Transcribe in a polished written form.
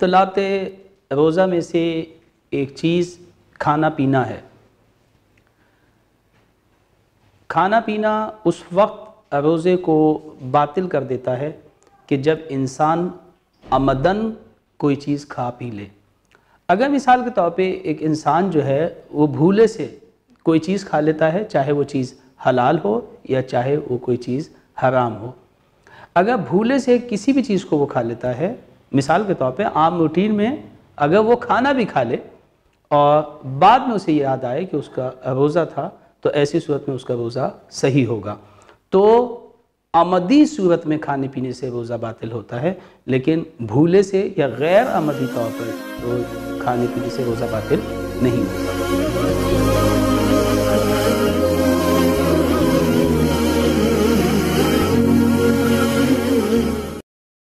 मुब्तलात रोज़ा में से एक चीज़ खाना पीना है। खाना पीना उस वक्त रोज़े को बातिल कर देता है कि जब इंसान अमदन कोई चीज़ खा पी ले। अगर मिसाल के तौर पे एक इंसान जो है वो भूले से कोई चीज़ खा लेता है, चाहे वो चीज़ हलाल हो या चाहे वो कोई चीज़ हराम हो, अगर भूले से किसी भी चीज़ को वो खा लेता है, मिसाल के तौर पे आम रूटीन में अगर वो खाना भी खा ले और बाद में उसे याद आए कि उसका रोज़ा था, तो ऐसी सूरत में उसका रोज़ा सही होगा। तो आमदी सूरत में खाने पीने से रोज़ा बातिल होता है, लेकिन भूले से या गैर आमदी तौर पर खाने पीने से रोज़ा बातिल नहीं होता।